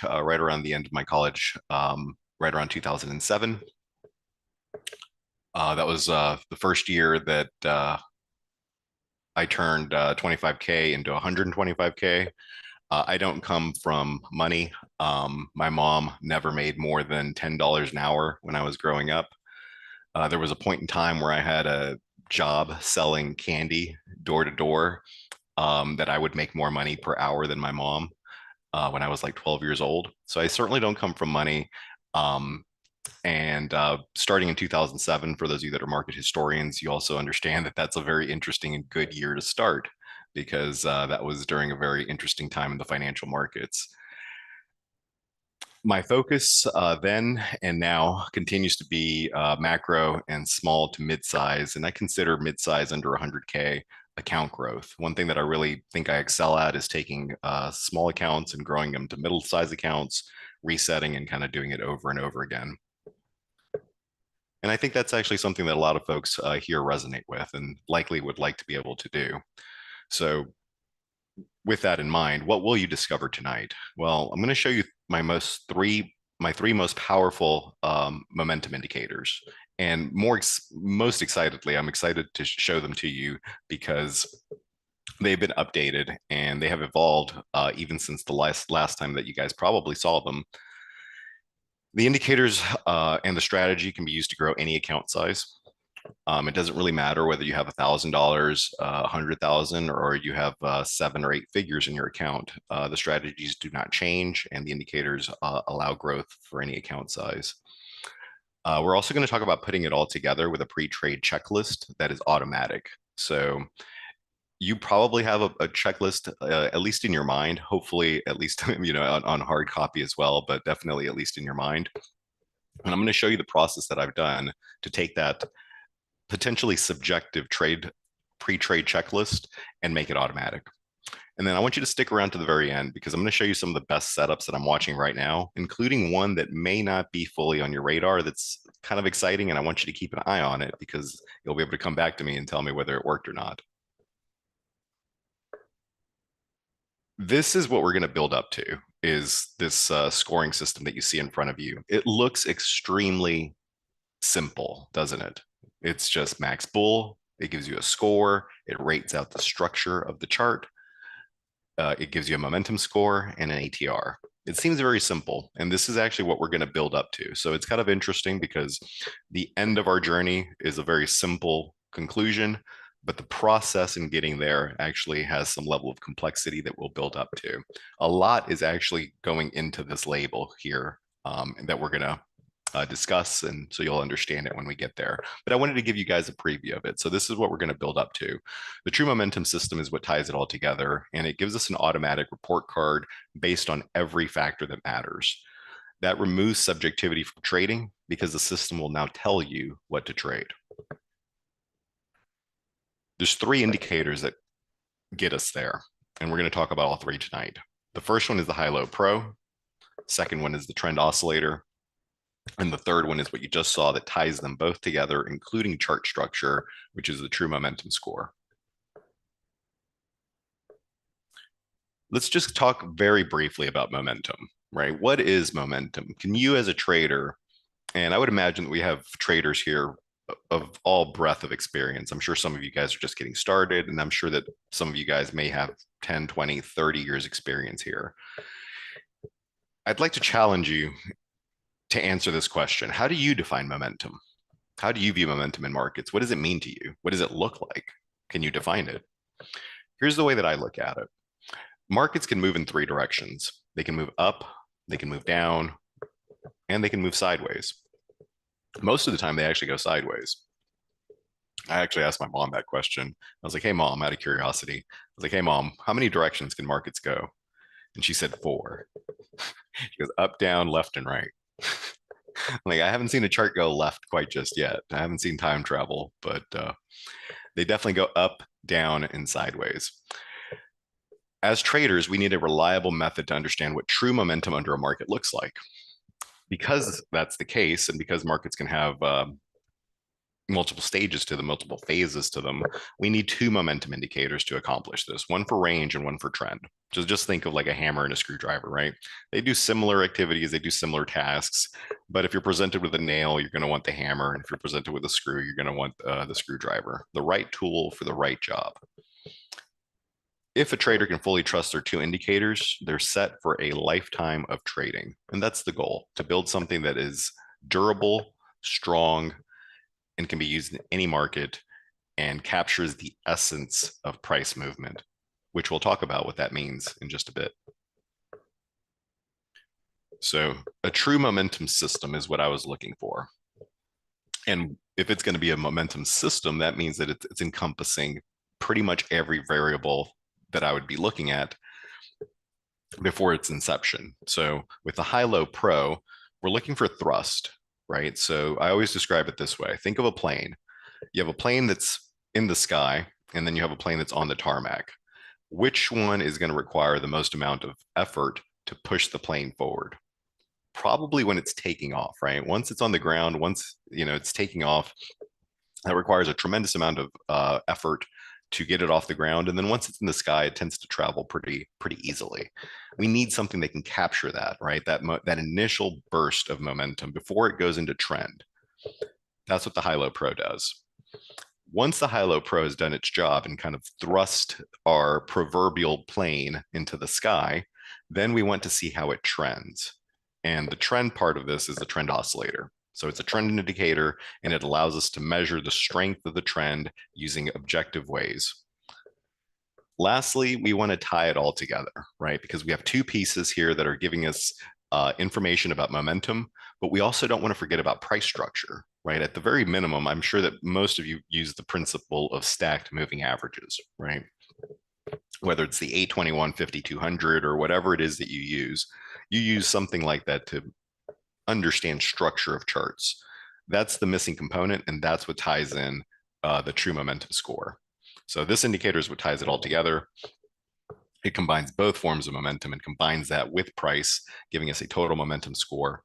right around the end of my college, right around 2007. That was the first year that I turned 25K into 125K. I don't come from money. My mom never made more than $10 an hour when I was growing up. There was a point in time where I had a job selling candy door to door, that I would make more money per hour than my mom when I was like 12 years old. So I certainly don't come from money. Um, and Starting in 2007, for those of you that are market historians, you also understand that that's a very interesting and good year to start because that was during a very interesting time in the financial markets. My focus then and now continues to be macro and small to mid-size, and I consider mid-size under 100K account growth. One thing that I really think I excel at is taking small accounts and growing them to middle-size accounts, resetting and kind of doing it over and over again. And I think that's actually something that a lot of folks here resonate with and likely would like to be able to do. So with that in mind, what will you discover tonight? Well, I'm going to show you my three most powerful momentum indicators. And most excitedly, I'm excited to show them to you because they've been updated and they have evolved even since the last time that you guys probably saw them. The indicators and the strategy can be used to grow any account size. It doesn't really matter whether you have $1,000, 100,000, or you have 7 or 8 figures in your account. The strategies do not change, and the indicators allow growth for any account size. We're also going to talk about putting it all together with a pre-trade checklist that is automatic. So you probably have a checklist, at least in your mind, hopefully at least on hard copy as well, but definitely at least in your mind. And I'm going to show you the process that I've done to take that potentially subjective pre-trade checklist and make it automatic. And then I want you to stick around to the very end because I'm going to show you some of the best setups that I'm watching right now, including one that may not be fully on your radar that's kind of exciting. And I want you to keep an eye on it because you'll be able to come back to me and tell me whether it worked or not. This is what we're going to build up to, is this scoring system that you see in front of you. It looks extremely simple, doesn't it? It's just max bull. It gives you a score. It rates out the structure of the chart. It gives you a momentum score and an ATR. It seems very simple, and this is actually what we're going to build up to. So it's kind of interesting because the end of our journey is a very simple conclusion, but the process in getting there actually has some level of complexity that we'll build up to. A lot is actually going into this label here that we're going to discuss, and so you'll understand it when we get there. But I wanted to give you guys a preview of it. So this is what we're going to build up to. The true momentum system is what ties it all together, and it gives us an automatic report card based on every factor that matters. That removes subjectivity from trading because the system will now tell you what to trade. There's 3 indicators that get us there, and we're going to talk about all 3 tonight. The first one is the high-low pro. Second one is the trend oscillator. And the third one is what you just saw that ties them both together, including chart structure, which is the true momentum score. Let's just talk very briefly about momentum, right? What is momentum? Can you as a trader, and I would imagine that we have traders here of all breadth of experience. I'm sure some of you guys are just getting started, and I'm sure that some of you guys may have 10, 20, 30 years experience here. I'd like to challenge you to answer this question. How do you define momentum? How do you view momentum in markets? What does it mean to you? What does it look like? Can you define it? Here's the way that I look at it. Markets can move in 3 directions. They can move up, they can move down, and they can move sideways. Most of the time, they actually go sideways. I actually asked my mom that question. I was like, hey, mom, out of curiosity. I was like, hey, mom, how many directions can markets go? And she said 4. She goes up, down, left, and right. Like, I haven't seen a chart go left quite just yet. I haven't seen time travel, but they definitely go up, down, and sideways. As traders, we need a reliable method to understand what true momentum under a market looks like. Because that's the case, and because markets can have multiple stages to them, multiple phases to them, we need two momentum indicators to accomplish this, one for range and one for trend. Just think of like a hammer and a screwdriver, right? They do similar activities, they do similar tasks, but if you're presented with a nail, you're going to want the hammer, and if you're presented with a screw, you're going to want the screwdriver, the right tool for the right job. If a trader can fully trust their two indicators, they're set for a lifetime of trading. And that's the goal, to build something that is durable, strong, and can be used in any market and captures the essence of price movement, which we'll talk about what that means in just a bit. So a true momentum system is what I was looking for. And if it's going to be a momentum system, that means that it's encompassing pretty much every variable that I would be looking at before its inception. So with the high-low pro, we're looking for thrust, right? So I always describe it this way. Think of a plane. You have a plane that's in the sky, and then you have a plane that's on the tarmac. Which one is going to require the most amount of effort to push the plane forward? Probably when it's taking off, right? Once it's on the ground, once it's taking off, that requires a tremendous amount of effort to get it off the ground. And then once it's in the sky, it tends to travel pretty easily. We need something that can capture that, right? That initial burst of momentum before it goes into trend. That's what the high-low pro does. Once the high-low pro has done its job and kind of thrust our proverbial plane into the sky, then we want to see how it trends. And the trend part of this is the trend oscillator. So it's a trend indicator, and it allows us to measure the strength of the trend using objective ways. Lastly, we want to tie it all together, right? Because we have two pieces here that are giving us information about momentum, but we also don't want to forget about price structure, right? At the very minimum, I'm sure that most of you use the principle of stacked moving averages, right? Whether it's the 821, 50, 200, or whatever it is that you use something like that to understand structure of charts. That's the missing component, and that's what ties in the true momentum score. So this indicator is what ties it all together. It combines both forms of momentum and combines that with price, giving us a total momentum score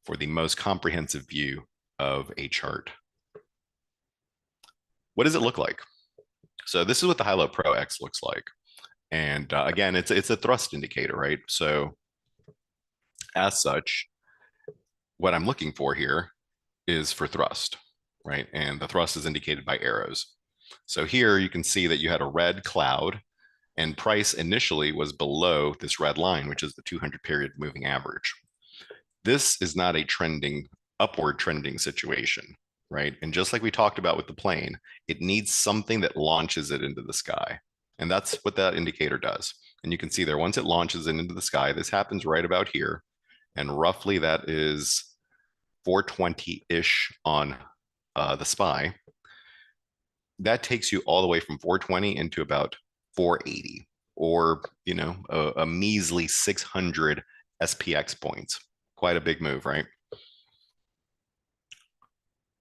for the most comprehensive view of a chart. What does it look like? So this is what the high-low pro X looks like. And again, it's a thrust indicator, right? So as such, what I'm looking for here is for thrust, right? And the thrust is indicated by arrows. So here you can see that you had a red cloud, and price initially was below this red line, which is the 200 period moving average. This is not a upward trending situation, right? And just like we talked about with the plane, it needs something that launches it into the sky. And that's what that indicator does. And you can see there, once it launches it into the sky, this happens right about here. And roughly that is 420-ish on the SPY. That takes you all the way from 420 into about 480, or a measly 600 SPX points. Quite a big move, right?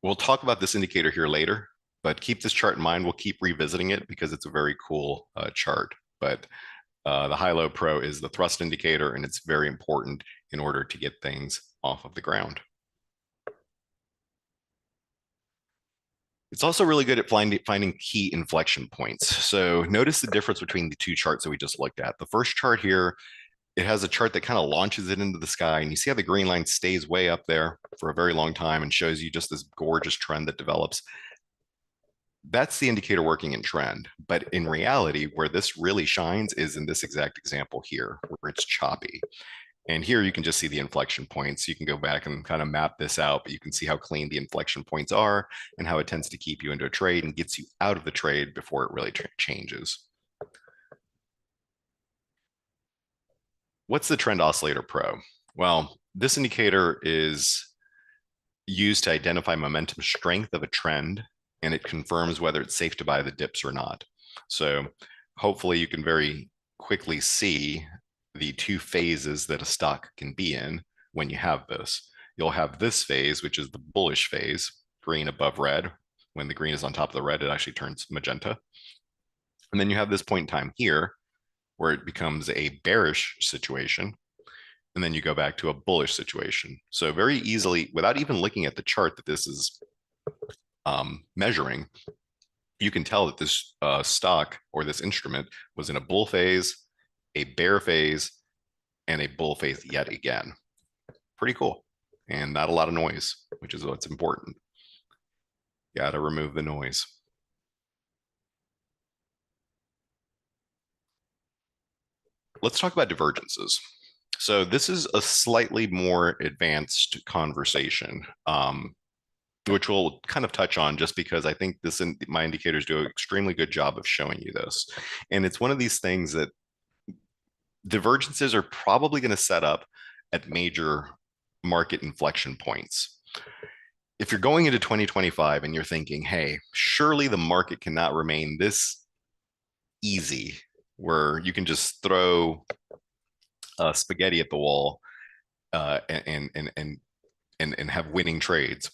We'll talk about this indicator here later, but keep this chart in mind. We'll keep revisiting it because it's a very cool chart. But the high-low pro is the thrust indicator, and it's very important in order to get things off of the ground. It's also really good at finding key inflection points. So notice the difference between the two charts that we just looked at. The first chart here, it has a chart that kind of launches it into the sky, and you see how the green line stays way up there for a very long time and shows you just this gorgeous trend that develops. That's the indicator working in trend. But in reality, where this really shines is in this exact example here, where it's choppy. And here you can just see the inflection points. You can go back and kind of map this out, but you can see how clean the inflection points are and how it tends to keep you into a trade and gets you out of the trade before it really changes. What's the Trend Oscillator Pro? Well, this indicator is used to identify momentum strength of a trend, and it confirms whether it's safe to buy the dips or not. So hopefully you can very quickly see the two phases that a stock can be in when you have this. You'll have this phase, which is the bullish phase, green above red. When the green is on top of the red, it actually turns magenta. And then you have this point in time here where it becomes a bearish situation. And then you go back to a bullish situation. So very easily, without even looking at the chart, that this is measuring, you can tell that this stock or this instrument was in a bull phase, a bear phase, and a bull phase yet again. Pretty cool. And not a lot of noise, which is what's important. Got to remove the noise. Let's talk about divergences. So this is a slightly more advanced conversation, which we'll kind of touch on just because I think my indicators do an extremely good job of showing you this. And it's one of these things that divergences are probably going to set up at major market inflection points. If you're going into 2025 and you're thinking, hey, surely the market cannot remain this easy where you can just throw spaghetti at the wall and have winning trades,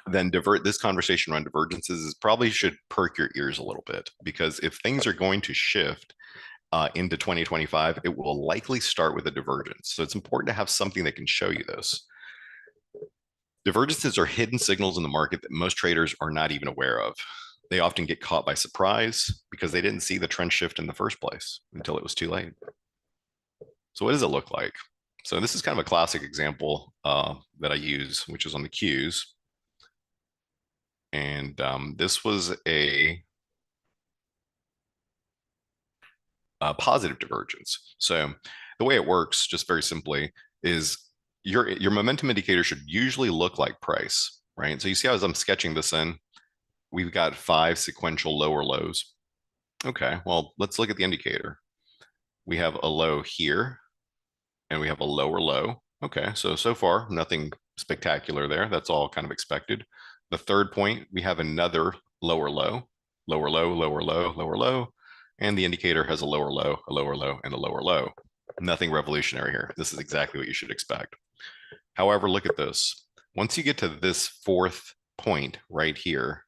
then this conversation around divergences is probably should perk your ears a little bit, because if things are going to shift into 2025, it will likely start with a divergence. So it's important to have something that can show you this. Divergences are hidden signals in the market that most traders are not even aware of. They often get caught by surprise because they didn't see the trend shift in the first place until it was too late. So what does it look like? So this is kind of a classic example that I use, which is on the Qs. And this was a positive divergence. So the way it works, just very simply, is your momentum indicator should usually look like price, right? So you see how as I'm sketching this in, we've got 5 sequential lower lows. Okay, well, let's look at the indicator. We have a low here, and we have a lower low. Okay, so far, nothing spectacular there. That's all kind of expected. The third point, we have another lower low, lower low, lower low, lower low, and the indicator has a lower low, a lower low, and a lower low. Nothing revolutionary here. This is exactly what you should expect. However, look at this. Once you get to this fourth point right here,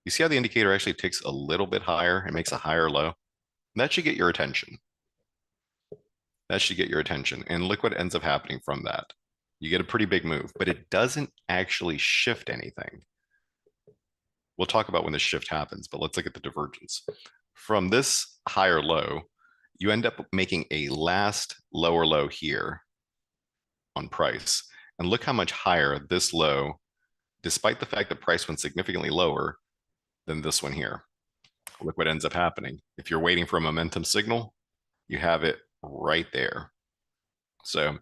you see how the indicator actually ticks a little bit higher and makes a higher low? That should get your attention. That should get your attention. And look what ends up happening from that. You get a pretty big move, but it doesn't actually shift anything. We'll talk about when the shift happens, but let's look at the divergence. From this higher low, you end up making a last lower low here on price. And look how much higher this low, despite the fact that price went significantly lower than this one here. Look what ends up happening. If you're waiting for a momentum signal, you have it right there. So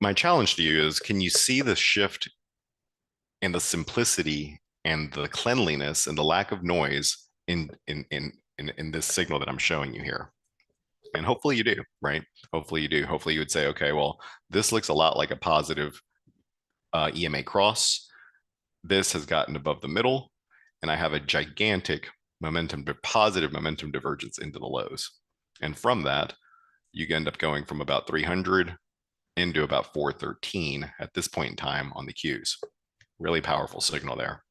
my challenge to you is, can you see the shift and the simplicity and the cleanliness and the lack of noise in this signal that I'm showing you here? And hopefully you do, right? Hopefully you do. Hopefully you would say, okay, well, this looks a lot like a positive EMA cross. This has gotten above the middle, and I have a gigantic positive momentum divergence into the lows. And from that, you end up going from about 300 into about 413 at this point in time on the Qs. Really powerful signal there.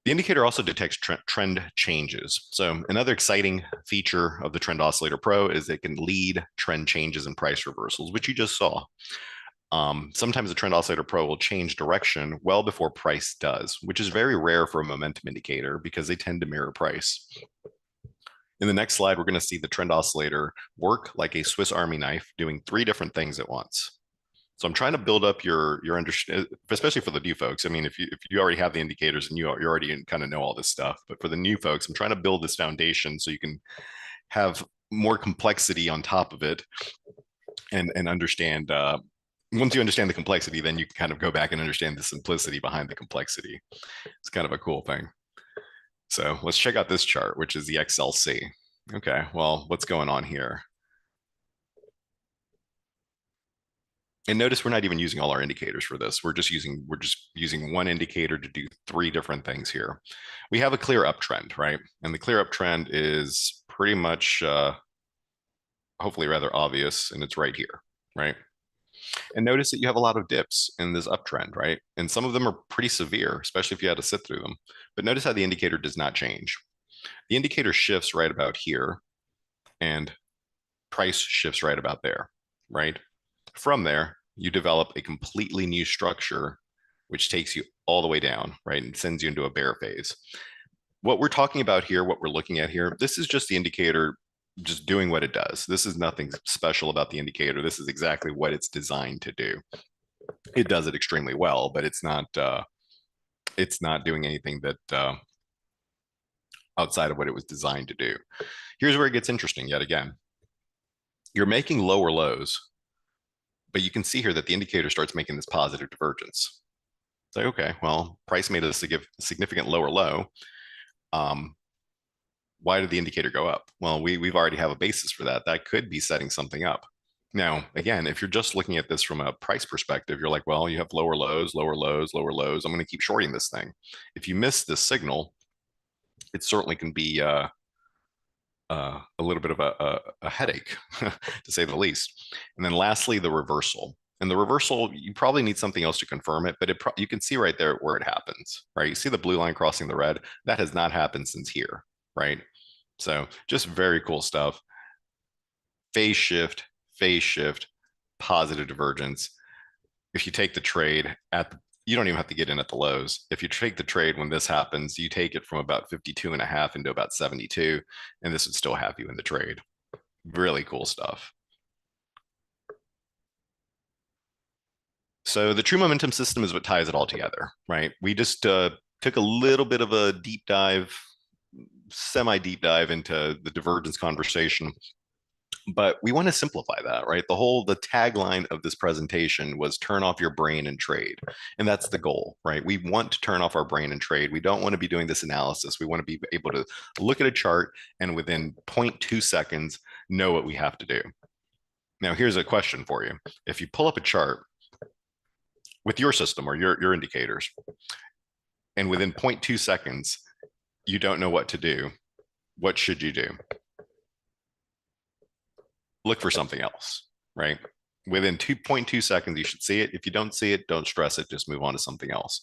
The indicator also detects trend changes. So another exciting feature of the Trend Oscillator Pro is it can lead trend changes and price reversals, which you just saw. Sometimes the Trend Oscillator Pro will change direction well before price does, which is very rare for a momentum indicator because they tend to mirror price. In the next slide, we're going to see the trend oscillator work like a Swiss Army knife, doing 3 different things at once. So I'm trying to build up your understanding, especially for the new folks. I mean, if you already have the indicators and you already kind of know all this stuff, but for the new folks, I'm trying to build this foundation so you can have more complexity on top of it and understand. Once you understand the complexity, then you can kind of go back and understand the simplicity behind the complexity. It's kind of a cool thing. So let's check out this chart, which is the XLC. Okay, well, what's going on here? And notice we're not even using all our indicators for this. We're just using one indicator to do 3 different things here. We have a clear uptrend, right? And the clear uptrend is pretty much hopefully rather obvious, and it's right here, right? And notice that you have a lot of dips in this uptrend, right? And some of them are pretty severe, especially if you had to sit through them. But notice how the indicator does not change. The indicator shifts right about here, and price shifts right about there, right? From there, you develop a completely new structure, which takes you all the way down, right? And sends you into a bear phase. What we're talking about here, what we're looking at here, this is just the indicator just doing what it does. This is nothing special about the indicator. This is exactly what it's designed to do. It does it extremely well, but it's not doing anything that outside of what it was designed to do. Here's where it gets interesting yet again. You're making lower lows, but you can see here that the indicator starts making this positive divergence. It's like, okay, well, price made a significant lower low. Um, why did the indicator go up? Well, we've already have a basis for that. That could be setting something up. Now, again, if you're just looking at this from a price perspective, you're like, well, you have lower lows, lower lows, lower lows. I'm going to keep shorting this thing. If you miss this signal, it certainly can be a little bit of a headache, to say the least. And then lastly, the reversal. And the reversal, you probably need something else to confirm it, but you can see right there where it happens, right? You see the blue line crossing the red. That has not happened since here, right? So just very cool stuff. Phase shift, positive divergence. If you take the trade you don't even have to get in at the lows. If you take the trade when this happens, you take it from about 52 and a half into about 72, and this would still have you in the trade. Really cool stuff. So the true momentum system is what ties it all together, right? We just took a little bit of a deep dive, semi deep dive into the divergence conversation, but we want to simplify that, right? The tagline of this presentation was turn off your brain and trade. And that's the goal, right? We want to turn off our brain and trade. We don't want to be doing this analysis. We want to be able to look at a chart and within 0.2 seconds know what we have to do. Now, here's a question for you. If you pull up a chart with your system or your indicators, and within 0.2 seconds, you don't know what to do, what should you do? Look for something else, right? Within 2.2 seconds, you should see it. If you don't see it, don't stress it. Just move on to something else.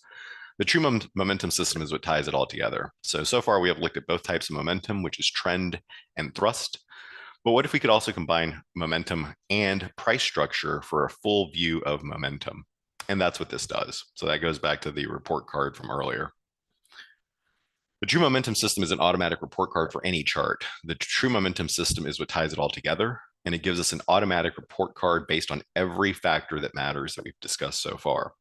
The true momentum system is what ties it all together. So far, we have looked at both types of momentum, which is trend and thrust. But what if we could also combine momentum and price structure for a full view of momentum? And that's what this does. So that goes back to the report card from earlier. The true momentum system is an automatic report card for any chart. The true momentum system is what ties it all together, and it gives us an automatic report card based on every factor that matters that we've discussed so far.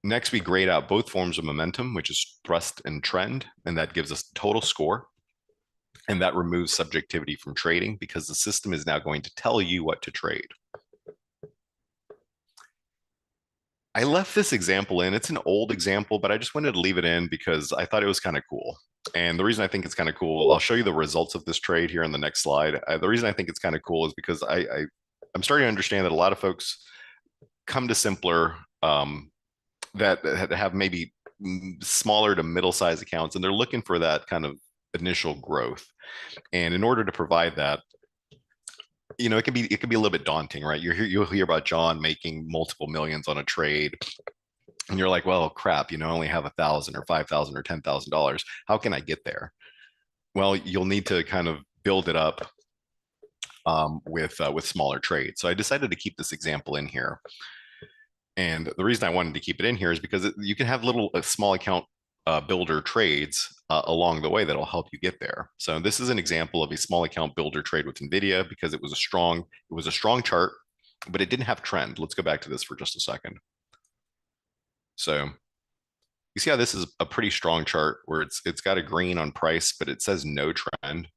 Next, we grade out both forms of momentum, which is thrust and trend, and that gives us the total score. And that removes subjectivity from trading because the system is now going to tell you what to trade. I left this example in. It's an old example, but I just wanted to leave it in because I thought it was kind of cool. And the reason I think it's kind of cool, I'll show you the results of this trade here on the next slide. The reason I think it's kind of cool is because I'm starting to understand that a lot of folks come to Simpler that have maybe smaller to middle-sized accounts, and they're looking for that kind of initial growth. And in order to provide that, it can be a little bit daunting, right? You'll hear about John making multiple millions on a trade, and you're like, well, crap, I only have 1,000 or 5,000 or $10,000. How can I get there? Well, you'll need to kind of build it up with smaller trades. So I decided to keep this example in here. And the reason I wanted to keep it in here is because you can have little small account builder trades along the way that'll help you get there. So this is an example of a small account builder trade with NVIDIA because it was a strong chart, but it didn't have trend. Let's go back to this for just a second. So you see how this is a pretty strong chart where it's got a green on price, but it says no trend.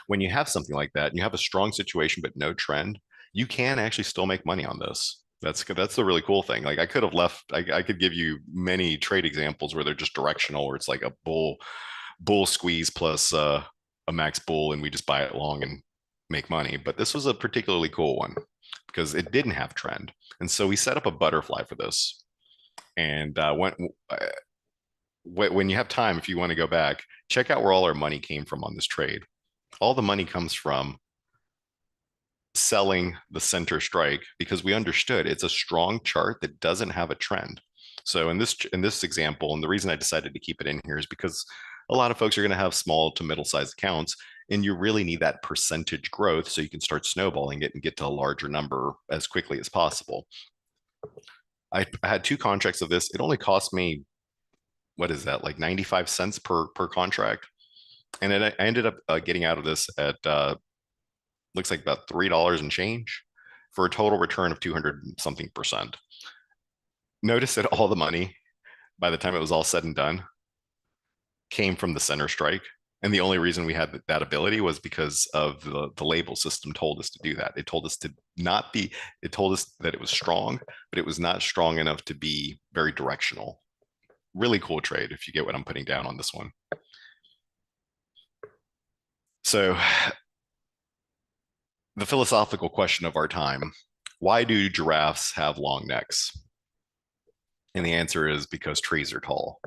When you have something like that and you have a strong situation but no trend, you can actually still make money on this. That's the really cool thing. Like I could give you many trade examples where they're just directional, where it's like a bull squeeze plus a max bull, and we just buy it long and make money. But this was a particularly cool one because it didn't have trend, and so we set up a butterfly for this. And when you have time, if you want to go back, check out where all our money came from on this trade. All the money comes from selling the center strike because we understood it's a strong chart that doesn't have a trend. So in this example, and the reason I decided to keep it in here is because a lot of folks are going to have small to middle-sized accounts, And you really need that percentage growth so you can start snowballing it and get to a larger number as quickly as possible. I had two contracts of this. It only cost me, what is that, like 95 cents per contract. And I ended up getting out of this at looks like about $3 and change for a total return of 200 something percent. Notice that all the money, by the time it was all said and done, came from the center strike. And the only reason we had that ability was because of the label system told us to do that. It told us to not be, it told us that it was strong, but it was not strong enough to be very directional. Really cool trade if you get what I'm putting down on this one. So, the philosophical question of our time, why do giraffes have long necks? And the answer is because trees are tall.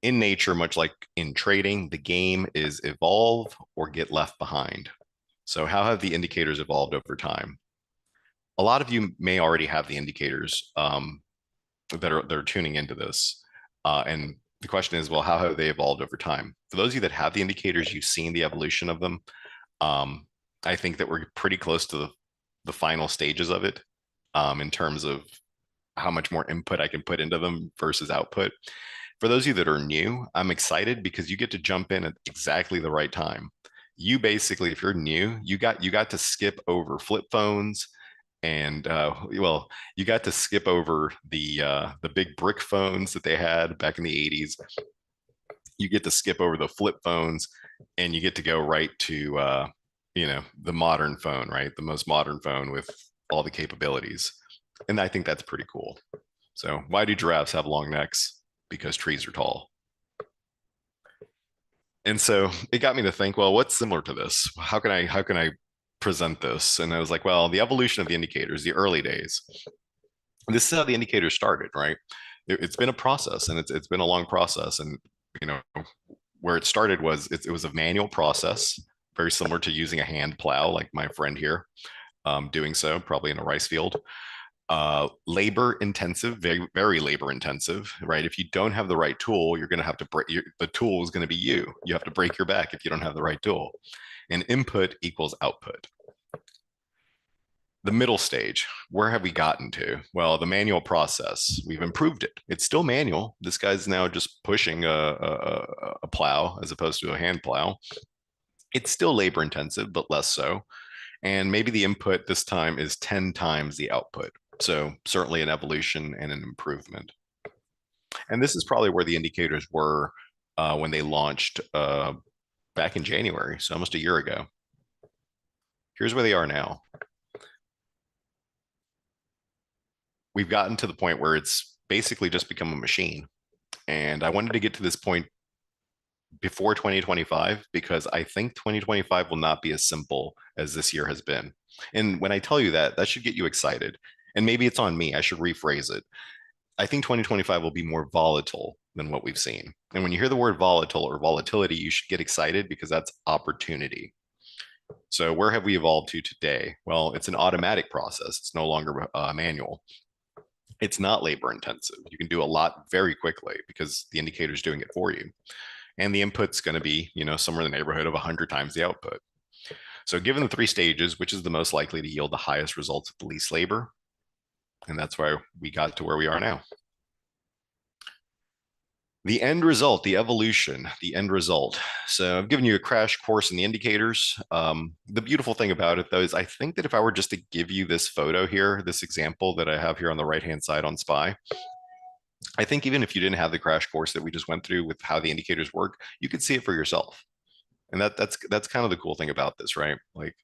In nature, much like in trading, the game is evolve or get left behind. So, how have the indicators evolved over time? A lot of you may already have the indicators that are tuning into this. And the question is, well, how have they evolved over time? For those of you that have the indicators, you've seen the evolution of them. Um, I think that we're pretty close to the final stages of it in terms of how much more input I can put into them versus output. For those of you that are new, I'm excited because you get to jump in at exactly the right time. You basically, if you're new, you got to skip over flip phones, and well, you got to skip over the big brick phones that they had back in the 80s. You get to skip over the flip phones, and you get to go right to the modern phone, right? The most modern phone with all the capabilities. And I think that's pretty cool. So why do giraffes have long necks? Because trees are tall. And so it got me to think, well, what's similar to this? How can I present this? And I was like, well, the evolution of the indicators, the early days. This is how the indicators started, right? It's been a process, and it's been a long process. And you know, where it started was it was a manual process, very similar to using a hand plow, like my friend here doing so, probably in a rice field. Labor intensive, very, very labor intensive, right? If you don't have the right tool, you're going to have to break the tool is going to be you. You have to break your back if you don't have the right tool. And input equals output. The middle stage, where have we gotten to? Well, the manual process, we've improved it. It's still manual. This guy's now just pushing a plow as opposed to a hand plow. It's still labor intensive, but less so. And maybe the input this time is 10 times the output. So certainly an evolution and an improvement. And this is probably where the indicators were when they launched back in January, so almost a year ago. Here's where they are now. We've gotten to the point where it's basically just become a machine. And I wanted to get to this point before 2025 because I think 2025 will not be as simple as this year has been. And when I tell you that, that should get you excited. And maybe it's on me. I should rephrase it. I think 2025 will be more volatile than what we've seen. And when you hear the word volatile or volatility, you should get excited because that's opportunity. So where have we evolved to today? Well, it's an automatic process. It's no longer manual. It's not labor intensive. You can do a lot very quickly because the indicator is doing it for you. And the input's going to be, somewhere in the neighborhood of 100 times the output. So given the three stages, which is the most likely to yield the highest results with the least labor? And that's why we got to where we are now. The end result, the evolution, the end result. So I've given you a crash course in the indicators. The beautiful thing about it, though, is I think that if I were just to give you this photo here, this example that I have here on the right-hand side on SPY, I think even if you didn't have the crash course that we just went through with how the indicators work, you could see it for yourself. And that's kind of the cool thing about this, right? Like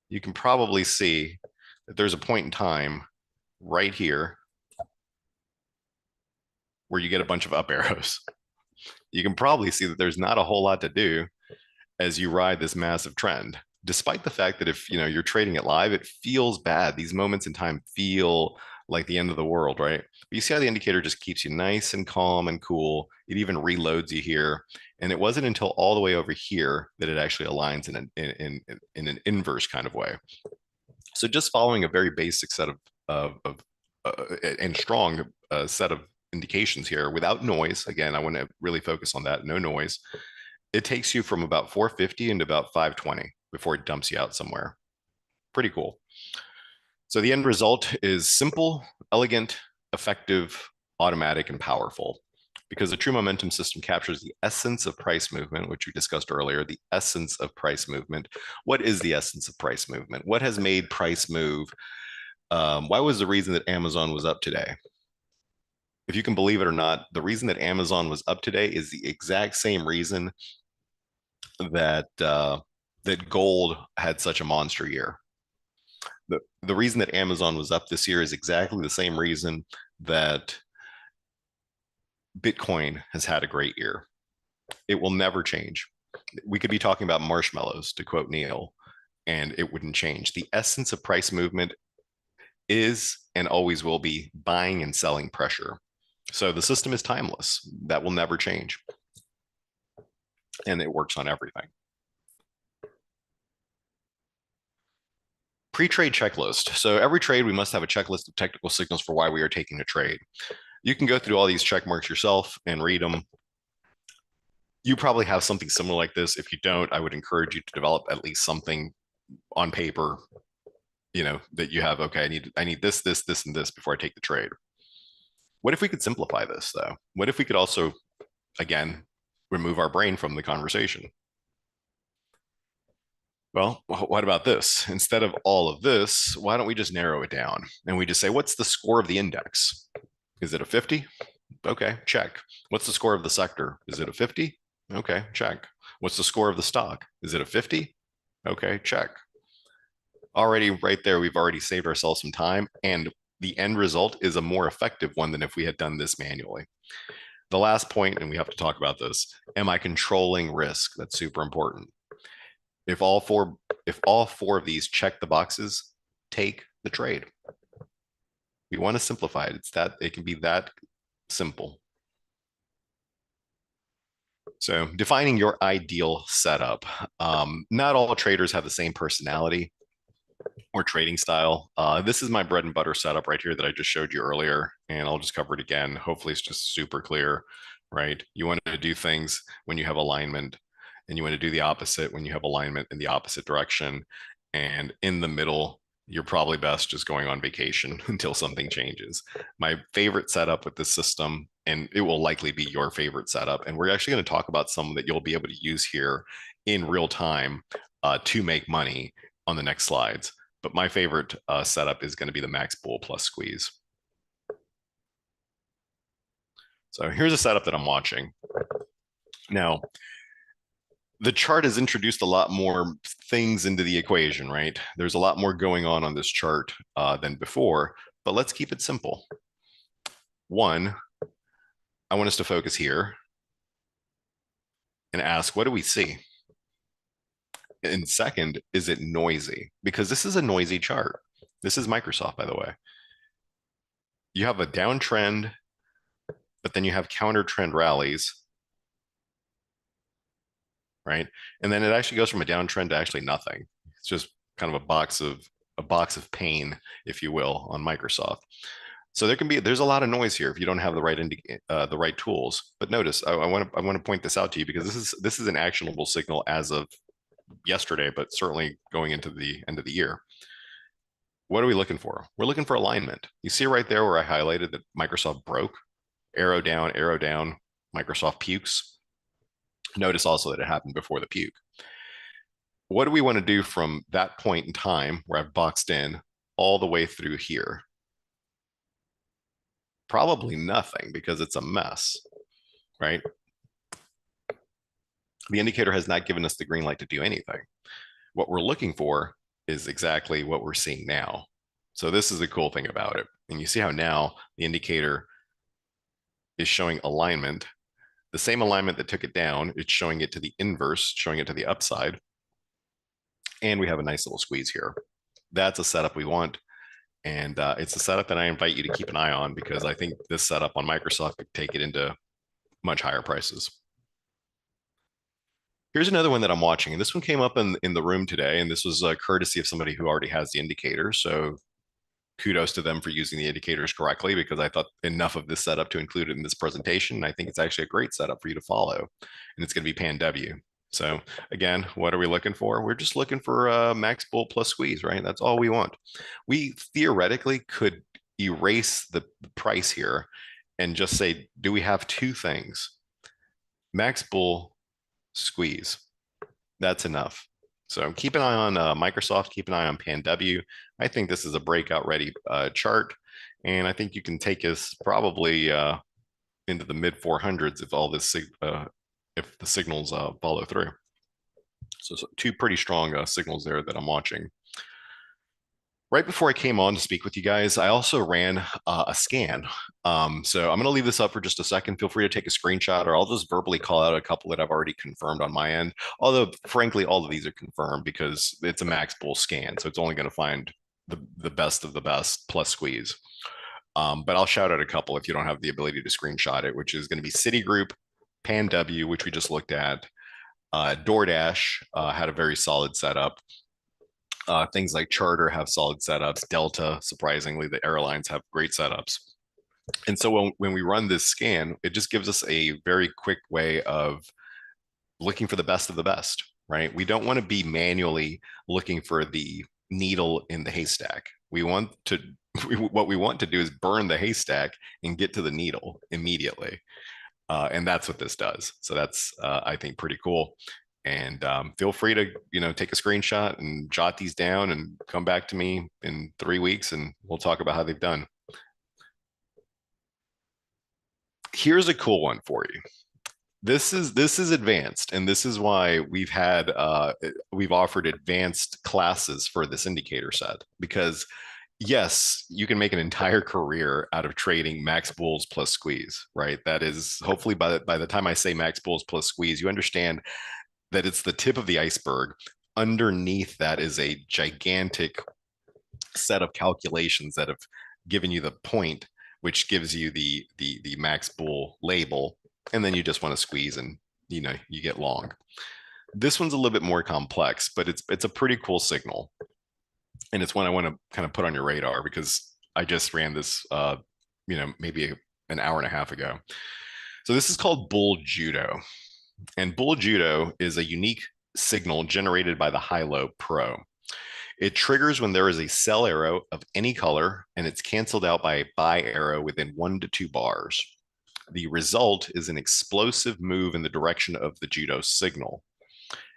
you can probably see that there's a point in time right here where you get a bunch of up arrows. You can probably see that there's not a whole lot to do as you ride this massive trend. Despite the fact that if you're trading it live, it feels bad. These moments in time feel like the end of the world, right? But you see how the indicator just keeps you nice and calm and cool. It even reloads you here. And it wasn't until all the way over here that it actually aligns in an inverse kind of way. So just following a very basic set of and strong set of indications here without noise. Again, I want to really focus on that. No noise. It takes you from about 450 into about 520 before it dumps you out somewhere. Pretty cool. So the end result is simple, elegant, effective, automatic, and powerful. Because the true momentum system captures the essence of price movement, which we discussed earlier, the essence of price movement. What is the essence of price movement? What has made price move? Why was the reason that Amazon was up today? If you can believe it or not, the reason that Amazon was up today is the exact same reason that gold had such a monster year. The reason that Amazon was up this year is exactly the same reason that Bitcoin has had a great year. It will never change. We could be talking about marshmallows, to quote Neil, and it wouldn't change. The essence of price movement is and always will be buying and selling pressure. So the system is timeless. That will never change. And it works on everything. Pre-trade checklist. So every trade, we must have a checklist of technical signals for why we are taking a trade. You can go through all these check marks yourself and read them. You probably have something similar like this. If you don't, I would encourage you to develop at least something on paper, that you have. Okay, I need this, and this before I take the trade. What if we could simplify this though? What if we could also, again, remove our brain from the conversation? Well, what about this? Instead of all of this, why don't we just narrow it down and we just say, what's the score of the index? Is it a 50? Okay, check. What's the score of the sector? Is it a 50? Okay, check. What's the score of the stock? Is it a 50? Okay, check. Already right there, we've already saved ourselves some time, and the end result is a more effective one than if we had done this manually. The last point, and we have to talk about this, am I controlling risk? That's super important. If all four of these check the boxes, take the trade. We want to simplify it. It can be that simple. So defining your ideal setup. Not all traders have the same personality or trading style. This is my bread and butter setup right here that I just showed you earlier, and I'll just cover it again. Hopefully it's just super clear, right? You want to do things when you have alignment, and you want to do the opposite when you have alignment in the opposite direction. And in the middle, you're probably best just going on vacation until something changes. My favorite setup with this system, and it will likely be your favorite setup, and we're actually going to talk about some that you'll be able to use here in real time to make money on the next slides. But my favorite setup is going to be the max bull plus squeeze. So here's a setup that I'm watching. Now, the chart has introduced a lot more things into the equation, right? There's a lot more going on this chart than before, but let's keep it simple. One, I want us to focus here and ask, what do we see? And second, is it noisy? Because this is a noisy chart. This is Microsoft, by the way. You have a downtrend, but then you have counter trend rallies, right? And then it actually goes from a downtrend to actually nothing. It's just kind of a box of pain, if you will, on Microsoft. So there's a lot of noise here if you don't have the right tools. But notice, I want to point this out to you because this is an actionable signal as of yesterday, but certainly going into the end of the year. What are we looking for? We're looking for alignment. You see right there where I highlighted that Microsoft broke, arrow down, Microsoft pukes. Notice also that it happened before the puke. What do we want to do from that point in time where I've boxed in all the way through here? Probably nothing because it's a mess, right? The indicator has not given us the green light to do anything. What we're looking for is exactly what we're seeing now. So this is the cool thing about it. And you see how now the indicator is showing alignment, the same alignment that took it down, it's showing it to the inverse, showing it to the upside. And we have a nice little squeeze here. That's a setup we want. And it's a setup that I invite you to keep an eye on because I think this setup on Microsoft could take it into much higher prices. Here's another one that I'm watching. And this one came up in the room today. And this was courtesy of somebody who already has the indicator. So kudos to them for using the indicators correctly, because I thought enough of this setup to include it in this presentation. And I think it's actually a great setup for you to follow. And it's going to be pan W. So again, what are we looking for? We're just looking for max bull plus squeeze, right? That's all we want. We theoretically could erase the price here and just say, do we have two things? Max bull, squeeze. That's enough. So keep an eye on Microsoft, keep an eye on pan W. I think this is a breakout ready chart. And I think you can take us probably into the mid 400s if all this, if the signals follow through. So two pretty strong signals there that I'm watching. Right before I came on to speak with you guys, I also ran a scan. So I'm going to leave this up for just a second. Feel free to take a screenshot, or I'll just verbally call out a couple that I've already confirmed on my end. Although, frankly, all of these are confirmed because it's a max bull scan. So it's only going to find the best of the best plus squeeze. But I'll shout out a couple if you don't have the ability to screenshot it, which is going to be Citigroup, Pan W, which we just looked at. DoorDash had a very solid setup. Things like Charter have solid setups. Delta, surprisingly, the airlines have great setups. And so when we run this scan, it just gives us a very quick way of looking for the best of the best, right? We don't want to be manually looking for the needle in the haystack. We want to, what we want to do is burn the haystack and get to the needle immediately. And that's what this does. So that's, I think, pretty cool. And feel free to, take a screenshot and jot these down and come back to me in 3 weeks and we'll talk about how they've done. Here's a cool one for you. This is advanced, and this is why we've offered advanced classes for this indicator set, because yes, you can make an entire career out of trading max bulls plus squeeze, right? That is, hopefully by the time I say max bulls plus squeeze, you understand that it's the tip of the iceberg. Underneath that is a gigantic set of calculations that have given you the point, which gives you the max bull label, and then you just want to squeeze and you get long. This one's a little bit more complex, but it's a pretty cool signal, and it's one I want to kind of put on your radar because I just ran this maybe an hour and a half ago. So this is called bull judo. And bull judo is a unique signal generated by the high-low pro. It triggers when there is a sell arrow of any color and it's canceled out by a buy arrow within 1 to 2 bars. The result is an explosive move in the direction of the judo signal.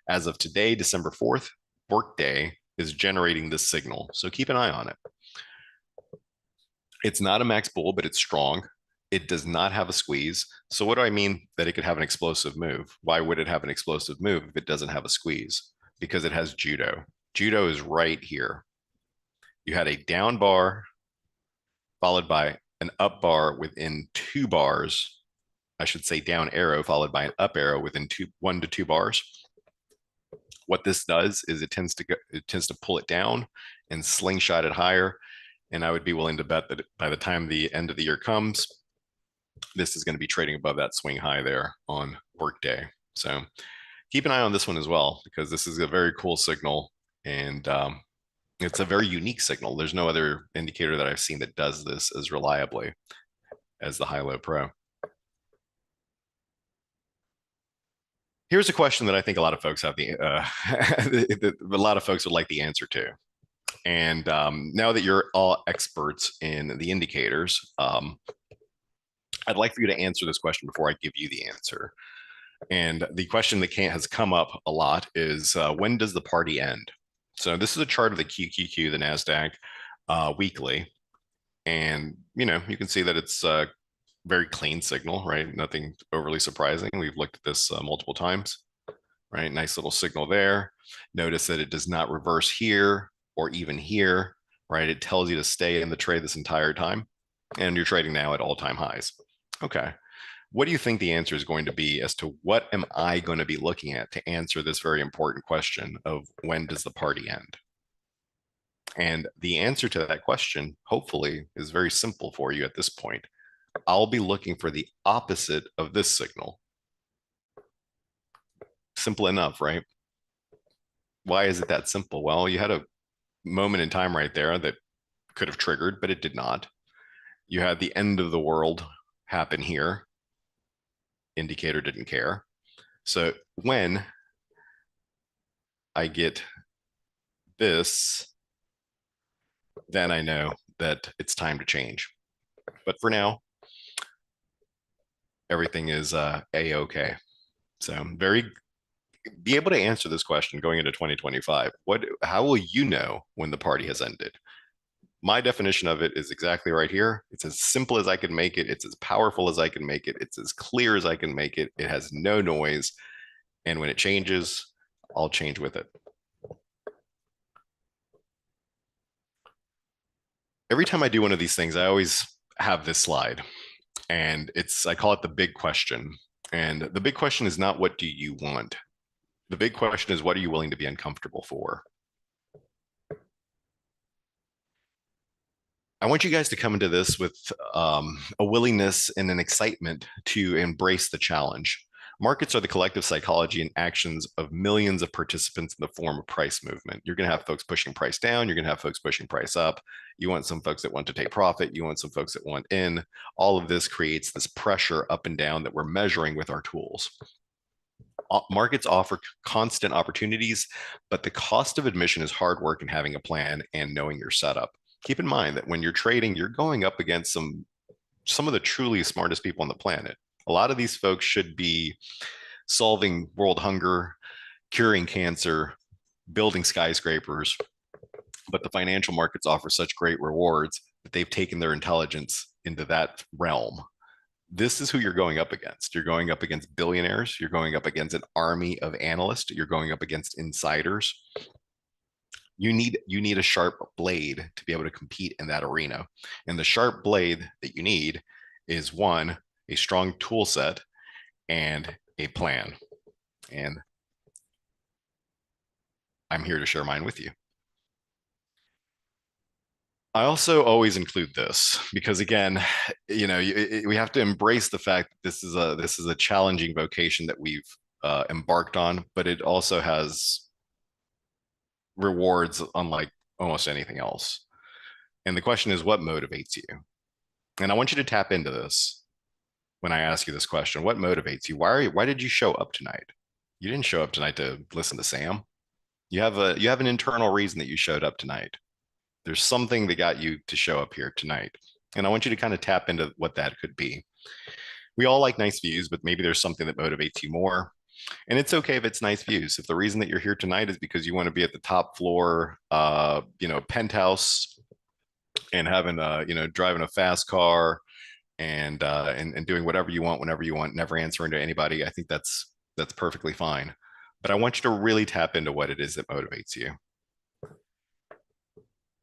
As of today, December 4th, Workday is generating this signal, so keep an eye on it. It's not a max bull, but it's strong. It does not have a squeeze. So what do I mean that it could have an explosive move? Why would it have an explosive move if it doesn't have a squeeze? Because it has judo. Judo is right here. You had a down bar followed by an up bar within 2 bars. I should say down arrow followed by an up arrow within 1 to 2 bars. What this does is it tends to pull it down and slingshot it higher. And I would be willing to bet that by the time the end of the year comes, this is going to be trading above that swing high there on Workday. So keep an eye on this one as well, because this is a very cool signal, and it's a very unique signal. There's no other indicator that I've seen that does this as reliably as the high-low pro. Here's a question that I think a lot of folks have a lot of folks would like the answer to. And now that you're all experts in the indicators, I'd like for you to answer this question before I give you the answer. And the question that has come up a lot is, when does the party end? So this is a chart of the QQQ, the NASDAQ weekly. And, you can see that it's a very clean signal, right? Nothing overly surprising. We've looked at this multiple times, right? Nice little signal there. Notice that it does not reverse here or even here, right? It tells you to stay in the trade this entire time. And you're trading now at all-time highs. Okay. What do you think the answer is going to be as to what am I going to be looking at to answer this very important question of when does the party end? And the answer to that question, hopefully, is very simple for you at this point. I'll be looking for the opposite of this signal. Simple enough, right? Why is it that simple? Well, you had a moment in time right there that could have triggered, but it did not. You had the end of the world happen here. Indicator didn't care. So when I get this, then I know that it's time to change. But for now, everything is a-okay. So very be able to answer this question going into 2025. How will you know when the party has ended? My definition of it is exactly right here. It's as simple as I can make it. It's as powerful as I can make it. It's as clear as I can make it. It has no noise. And when it changes, I'll change with it. Every time I do one of these things, I always have this slide. And I call it the big question. And the big question is not what do you want? The big question is what are you willing to be uncomfortable for? I want you guys to come into this with a willingness and an excitement to embrace the challenge. Markets are the collective psychology and actions of millions of participants in the form of price movement. You're going to have folks pushing price down. You're going to have folks pushing price up. You want some folks that want to take profit. You want some folks that want in. All of this creates this pressure up and down that we're measuring with our tools. Markets offer constant opportunities, but the cost of admission is hard work and having a plan and knowing your setup. Keep in mind that when you're trading, you're going up against some of the truly smartest people on the planet. A lot of these folks should be solving world hunger, curing cancer, building skyscrapers, but the financial markets offer such great rewards that they've taken their intelligence into that realm. This is who you're going up against. You're going up against billionaires. You're going up against an army of analysts. You're going up against insiders. You need a sharp blade to be able to compete in that arena. And the sharp blade that you need is one, a strong tool set and a plan. And I'm here to share mine with you. I also always include this because again, we have to embrace the fact that this is a challenging vocation that we've embarked on, but it also has rewards unlike almost anything else. And the question is, what motivates you? And I want you to tap into this when I ask you this question. What motivates you? Why did you show up tonight? You didn't show up tonight to listen to Sam. You have an internal reason that you showed up tonight. There's something that got you to show up here tonight. And I want you to kind of tap into what that could be. We all like nice views, but maybe there's something that motivates you more. And it's okay if it's nice views. If the reason that you're here tonight is because you want to be at the top floor, penthouse and having driving a fast car and doing whatever you want, whenever you want, never answering to anybody, I think that's perfectly fine. But I want you to really tap into what it is that motivates you.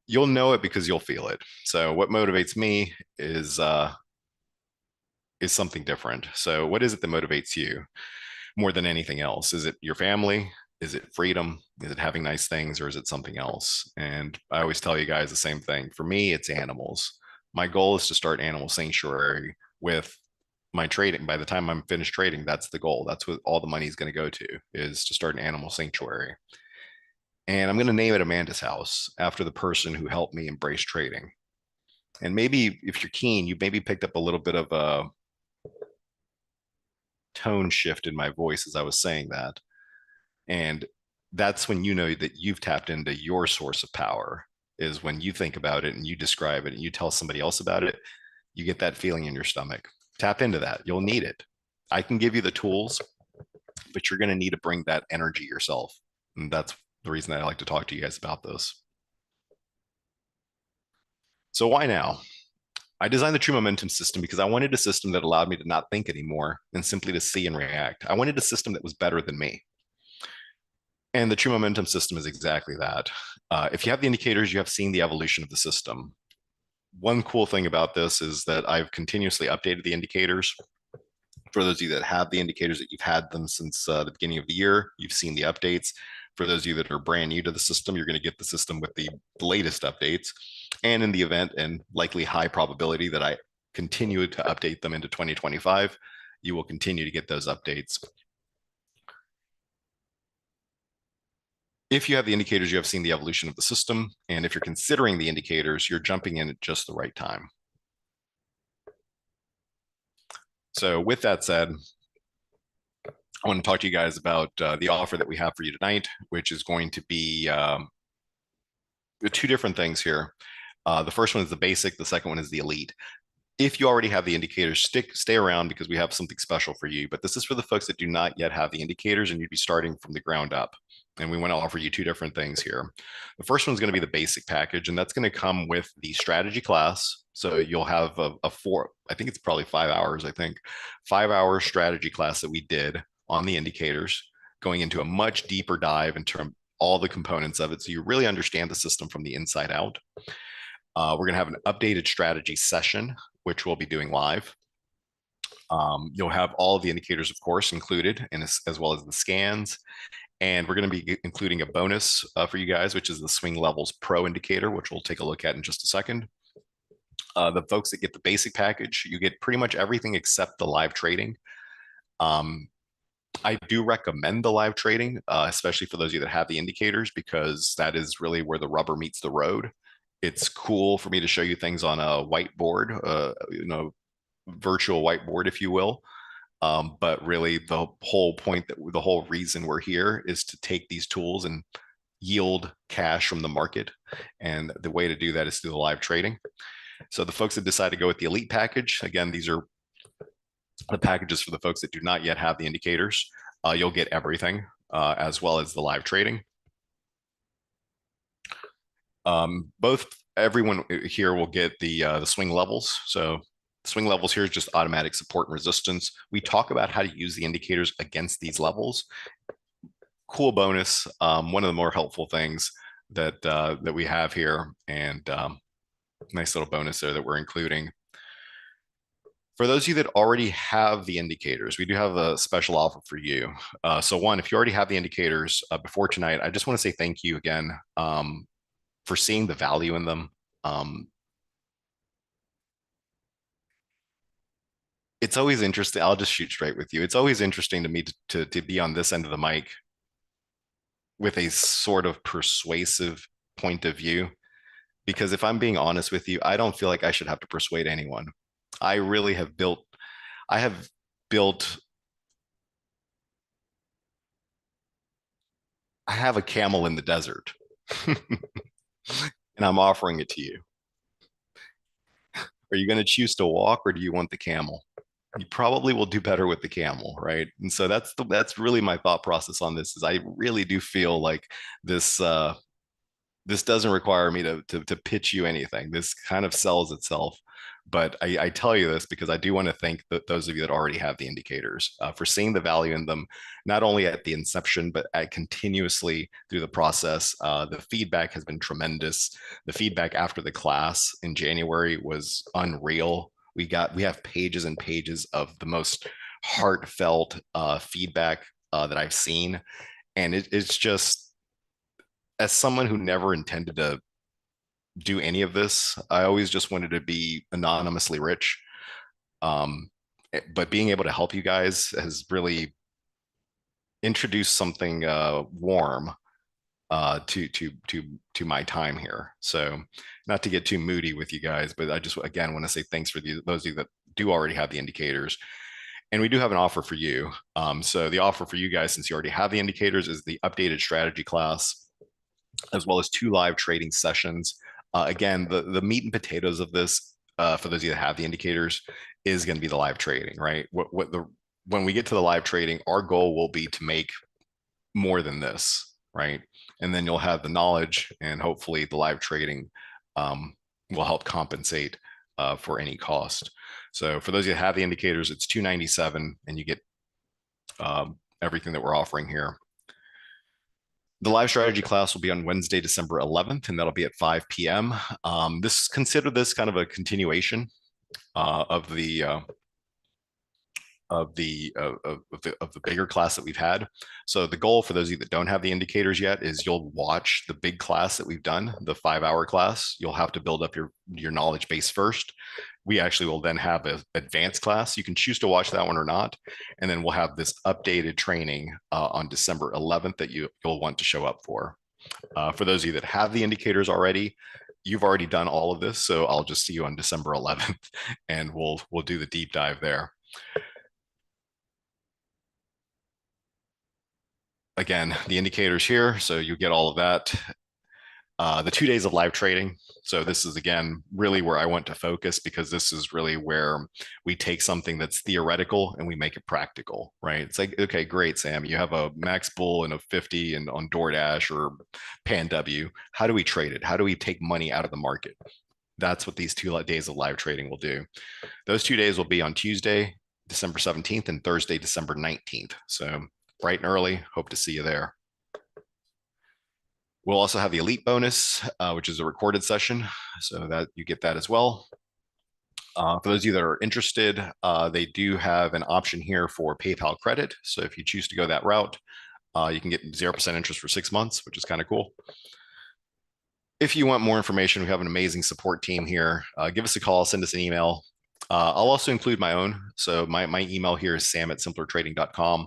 You'll know it because you'll feel it. So what motivates me is something different. So what is it that motivates you more than anything else? Is it your family? Is it freedom? Is it having nice things, or is it something else? And I always tell you guys the same thing. For me, it's animals. My goal is to start animal sanctuary with my trading. By the time I'm finished trading, that's the goal. That's what all the money is going to go to, is to start an animal sanctuary. And I'm going to name it Amanda's house after the person who helped me embrace trading. And maybe if you're keen, you maybe picked up a little bit of a tone shift in my voice as I was saying that. And that's when you know that you've tapped into your source of power, is when you think about it and you describe it and you tell somebody else about it, you get that feeling in your stomach. Tap into that. You'll need it. I can give you the tools, but you're going to need to bring that energy yourself. And that's the reason I like to talk to you guys about this. So why now? I designed the true momentum system because I wanted a system that allowed me to not think anymore and simply to see and react. I wanted a system that was better than me. And the true momentum system is exactly that. If you have the indicators, you have seen the evolution of the system. One cool thing about this is that I've continuously updated the indicators. For those of you that have the indicators, that you've had them since the beginning of the year, you've seen the updates. For those of you that are brand new to the system, you're going to get the system with the latest updates. And in the event and likely high probability that I continue to update them into 2025, you will continue to get those updates. If you have the indicators, you have seen the evolution of the system. And if you're considering the indicators, you're jumping in at just the right time. So with that said, I want to talk to you guys about the offer that we have for you tonight, which is going to be two different things here. The first one is the basic. The second one is the elite. If you already have the indicators, stay around because we have something special for you. But this is for the folks that do not yet have the indicators and you'd be starting from the ground up. And we want to offer you two different things here. The first one is going to be the basic package, and that's going to come with the strategy class. So you'll have a four, I think it's probably 5 hours, 5 hour strategy class that we did on the indicators, going into a much deeper dive in terms all the components of it. So you really understand the system from the inside out. We're going to have an updated strategy session, which we'll be doing live. You'll have all of the indicators, of course, included, and as well as the scans. And we're going to be including a bonus for you guys, which is the Swing Levels Pro indicator, which we'll take a look at in just a second. The folks that get the basic package, you get pretty much everything except the live trading. I do recommend the live trading, especially for those of you that have the indicators, because that is really where the rubber meets the road. It's cool for me to show you things on a whiteboard, virtual whiteboard, if you will. But really the whole point, that the whole reason we're here is to take these tools and yield cash from the market. And the way to do that is through the live trading. So the folks that decide to go with the elite package, again, these are the packages for the folks that do not yet have the indicators. You'll get everything as well as the live trading. Both everyone here will get the swing levels. So swing levels here is just automatic support and resistance. We talk about how to use the indicators against these levels. Cool bonus. One of the more helpful things that we have here, and nice little bonus there that we're including. For those of you that already have the indicators, we do have a special offer for you. So one, if you already have the indicators before tonight, I just want to say thank you again for seeing the value in them. It's always interesting. I'll just shoot straight with you. It's always interesting to me to be on this end of the mic with a sort of persuasive point of view. Because if I'm being honest with you, I don't feel like I should have to persuade anyone. I really have built, I have built, I have a camel in the desert and I'm offering it to you. Are you going to choose to walk or do you want the camel? You probably will do better with the camel, right? And so that's really my thought process on this. Is I really do feel like this this doesn't require me to pitch you anything. This kind of sells itself. But I tell you this because I do want to thank those of you that already have the indicators for seeing the value in them, not only at the inception, but continuously through the process. The feedback has been tremendous. The feedback after the class in January was unreal. We have pages and pages of the most heartfelt feedback that I've seen. And it's just, as someone who never intended to do any of this. I always just wanted to be anonymously rich. But being able to help you guys has really introduced something warm to my time here. So not to get too moody with you guys, but I just again want to say thanks for those of you that do already have the indicators. And we do have an offer for you. So the offer for you guys, since you already have the indicators, is the updated strategy class, as well as 2 live trading sessions. Again, the meat and potatoes of this, for those of you that have the indicators, is going to be the live trading, right? When we get to the live trading, our goal will be to make more than this, right? And then you'll have the knowledge, and hopefully the live trading will help compensate for any cost. So for those of you that have the indicators, it's $297, and you get everything that we're offering here. The live strategy class will be on Wednesday, December 11th, and that'll be at 5 p.m. Consider this kind of a continuation of the bigger class that we've had. So the goal for those of you that don't have the indicators yet is you'll watch the big class that we've done, the 5-hour class. You'll have to build up your knowledge base first. We actually will then have an advanced class. You can choose to watch that one or not. And then we'll have this updated training on December 11th that you'll want to show up for. For those of you that have the indicators already, you've already done all of this. So I'll just see you on December 11th and we'll do the deep dive there. Again, the indicators here. So you get all of that. The 2 days of live trading. So this is again really where I want to focus because this is really where we take something that's theoretical and we make it practical, right? It's like, okay, great, Sam, you have a max bull and a 50 and on DoorDash or PanW. How do we trade it? How do we take money out of the market? That's what these 2 days of live trading will do. Those 2 days will be on Tuesday, December 17th and Thursday, December 19th. So bright and early. Hope to see you there. We'll also have the elite bonus, which is a recorded session, so that you get that as well. For those of you that are interested, they do have an option here for PayPal credit. So if you choose to go that route, you can get 0% interest for 6 months, which is kind of cool. If you want more information, we have an amazing support team here. Give us a call, send us an email. I'll also include my own. So my email here is sam@simplertrading.com.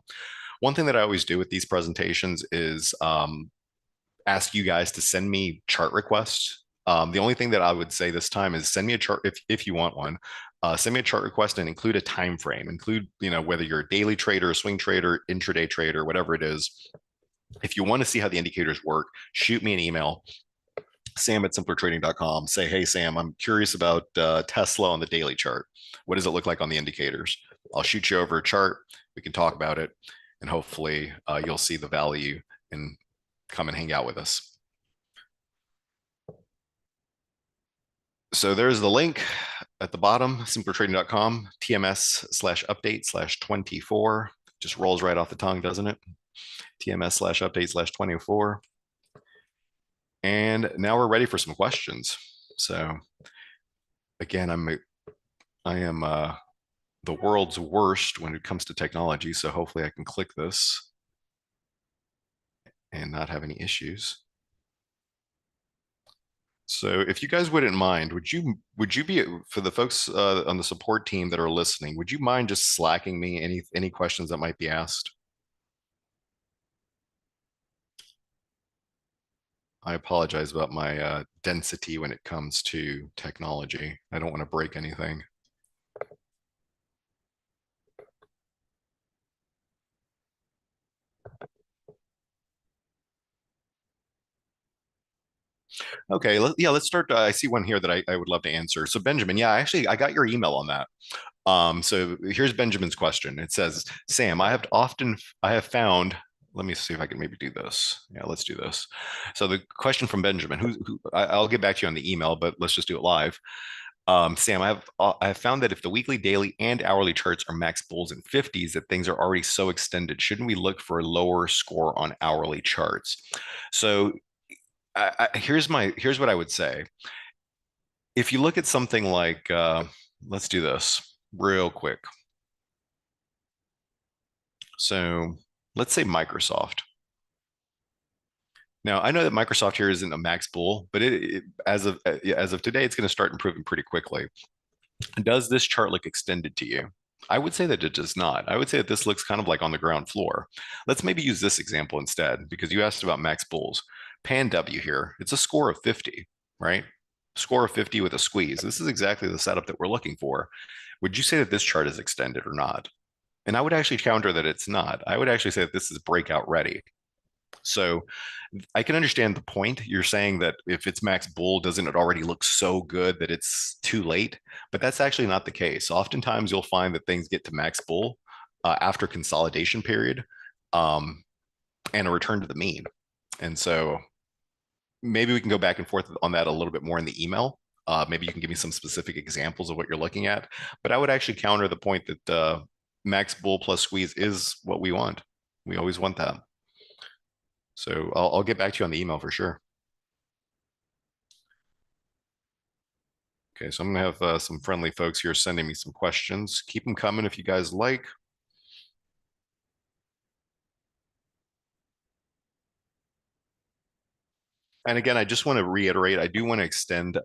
One thing that I always do with these presentations is ask you guys to send me chart requests. The only thing that I would say this time is send me a chart if you want one. Send me a chart request and include a time frame. Include whether you're a daily trader, a swing trader, intraday trader, whatever it is. If you want to see how the indicators work, shoot me an email. Sam@simplertrading.com. Say, hey Sam, I'm curious about Tesla on the daily chart. What does it look like on the indicators? I'll shoot you over a chart. We can talk about it, and hopefully you'll see the value and come and hang out with us. So there's the link at the bottom, simplertrading.com, TMS/update/24. Just rolls right off the tongue, doesn't it? TMS/update/24. And now we're ready for some questions. So again, I am the world's worst when it comes to technology. So hopefully I can click this and not have any issues. So if you guys wouldn't mind, would you be, for the folks on the support team that are listening, would you mind just slacking me any questions that might be asked? I apologize about my density when it comes to technology. I don't want to break anything. Okay, let's start. I see one here that I would love to answer. So Benjamin, yeah, actually, I got your email on that. So here's Benjamin's question. It says, Sam, I have found, let me see if I can maybe do this. Yeah, let's do this. So the question from Benjamin, I'll get back to you on the email, but let's just do it live. Sam, I have found that if the weekly, daily, and hourly charts are max bulls and 50s, that things are already so extended. Shouldn't we look for a lower score on hourly charts? So here's what I would say. If you look at something like, let's do this real quick. So let's say Microsoft. Now I know that Microsoft here isn't a max bull, but as of today, it's going to start improving pretty quickly. Does this chart look extended to you? I would say that it does not. I would say that this looks kind of like on the ground floor. Let's maybe use this example instead, because you asked about max bulls. Pan W here, it's a score of 50, right? Score of 50 with a squeeze. This is exactly the setup that we're looking for. Would you say that this chart is extended or not? And I would actually counter that it's not. I would actually say that this is breakout ready. So I can understand the point. You're saying that if it's max bull, doesn't it already look so good that it's too late? But that's actually not the case. Oftentimes you'll find that things get to max bull after consolidation period and a return to the mean. And so maybe we can go back and forth on that a little bit more in the email. Maybe you can give me some specific examples of what you're looking at. But I would actually counter the point that max bull plus squeeze is what we want. We always want that. So I'll get back to you on the email for sure. Okay, so I'm gonna have some friendly folks here sending me some questions. Keep them coming if you guys like. And again, I just want to reiterate, I do want to extend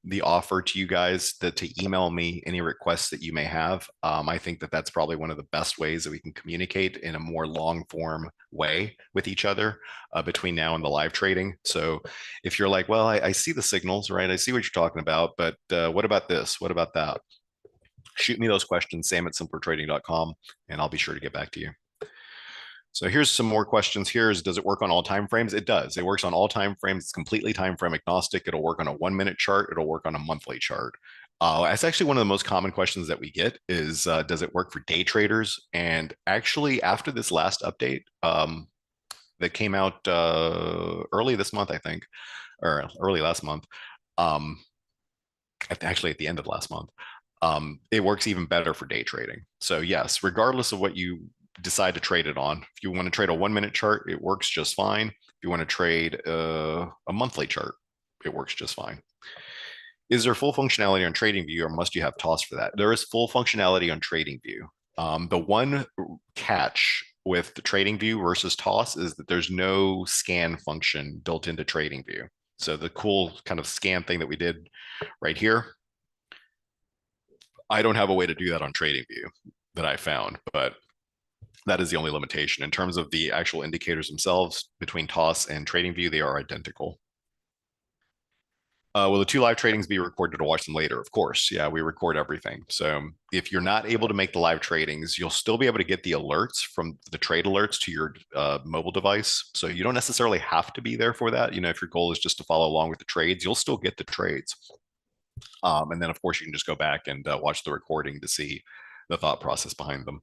the offer to you guys to email me any requests that you may have. I think that that's probably one of the best ways that we can communicate in a more long form way with each other between now and the live trading. So if you're like, well, I see the signals, right? I see what you're talking about, but what about this? What about that? Shoot me those questions, sam at simplertrading.com, and I'll be sure to get back to you. So here's some more questions. Here's, does it work on all time frames? It does. It works on all time frames. It's completely time frame agnostic. It'll work on a 1 minute chart. It'll work on a monthly chart. That's actually one of the most common questions that we get is, does it work for day traders? And actually, after this last update that came out early this month, I think, or early last month, um, actually at the end of last month, it works even better for day trading. So yes, regardless of what you decide to trade it on, if you want to trade a 1 minute chart, it works just fine. If you want to trade a monthly chart, it works just fine. Is there full functionality on TradingView, or must you have TOS for that? There is full functionality on TradingView. The one catch with the TradingView versus TOS is that there's no scan function built into TradingView. So the cool kind of scan thing that we did right here, I don't have a way to do that on TradingView that I found, but that is the only limitation. In terms of the actual indicators themselves, between TOS and TradingView, they are identical. Will the two live tradings be recorded to watch them later? Of course. Yeah, we record everything. So if you're not able to make the live tradings, you'll still be able to get the alerts from the trade alerts to your mobile device. So you don't necessarily have to be there for that. You know, if your goal is just to follow along with the trades, you'll still get the trades. And then, of course, you can just go back and watch the recording to see the thought process behind them.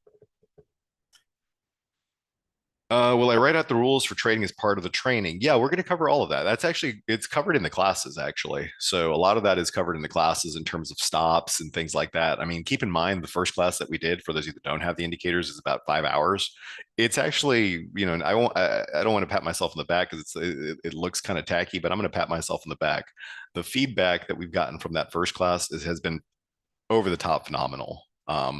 Will I write out the rules for trading as part of the training? Yeah, we're going to cover all of that. That's actually, it's covered in the classes, actually. So a lot of that is covered in the classes in terms of stops and things like that. I mean, keep in mind the first class that we did, for those of you that don't have the indicators, is about 5 hours. It's actually, you know, I don't want to pat myself on the back because it looks kind of tacky, but I'm going to pat myself on the back. The feedback that we've gotten from that first class has been over the top phenomenal. I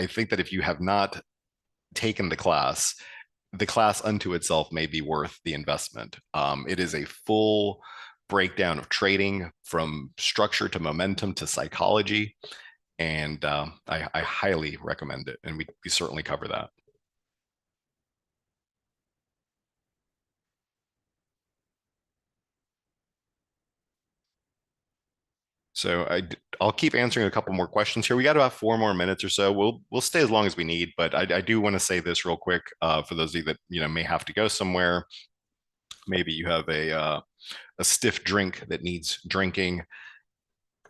think that if you have not taken the class unto itself may be worth the investment. It is a full breakdown of trading from structure to momentum to psychology. And I highly recommend it. And we certainly cover that. So I'll keep answering a couple more questions here. We got about 4 more minutes or so. We'll stay as long as we need, but I do want to say this real quick for those of you that may have to go somewhere. Maybe you have a stiff drink that needs drinking,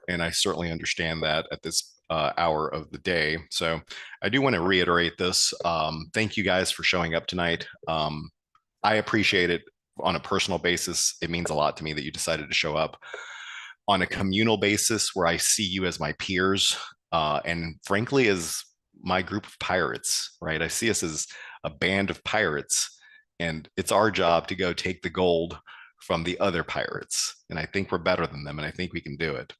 and I certainly understand that at this hour of the day. So I do want to reiterate this. Thank you guys for showing up tonight. I appreciate it on a personal basis. It means a lot to me that you decided to show up. On a communal basis, where I see you as my peers, and frankly, as my group of pirates, right? I see us as a band of pirates, and it's our job to go take the gold from the other pirates. And I think we're better than them, and I think we can do it.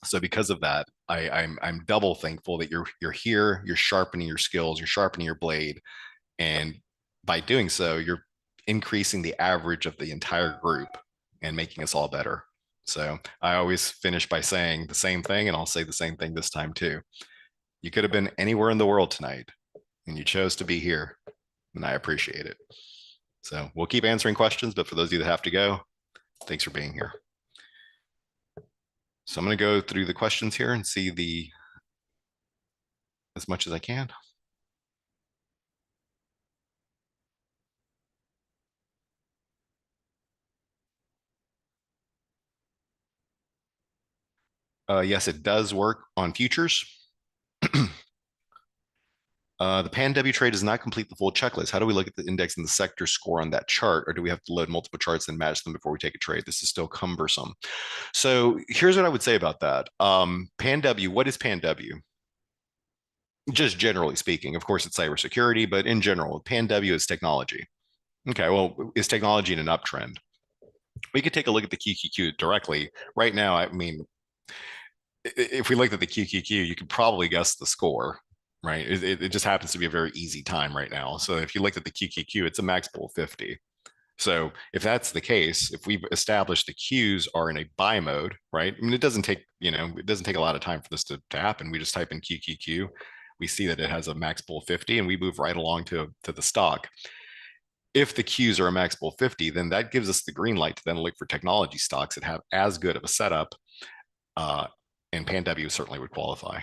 So because of that, I'm double thankful that you're here, you're sharpening your skills, you're sharpening your blade, and by doing so, you're increasing the average of the entire group and making us all better. So I always finish by saying the same thing, and I'll say the same thing this time too. You could have been anywhere in the world tonight, and you chose to be here, and I appreciate it. So we'll keep answering questions, but for those of you that have to go, thanks for being here. So I'm going to go through the questions here and see as much as I can. Yes, it does work on futures. The pan W trade does not complete the full checklist. How do we look at the index and the sector score on that chart? Or do we have to load multiple charts and match them before we take a trade? This is still cumbersome. So here's what I would say about that. Pan W, what is Pan W? Just generally speaking, of course, it's cybersecurity, but in general, Pan W is technology. Okay, well, is technology in an uptrend? We could take a look at the QQQ directly. Right now, I mean, if we looked at the QQQ, you could probably guess the score, right? It just happens to be a very easy time right now. So if you looked at the QQQ, it's a max bull 50. So if that's the case, if we've established the queues are in a buy mode, right? I mean, it doesn't take, it doesn't take a lot of time for this to happen. We just type in QQQ. We see that it has a max bull 50 and we move right along to the stock. If the queues are a max bull 50, then that gives us the green light to then look for technology stocks that have as good of a setup. Uh, and PanW certainly would qualify.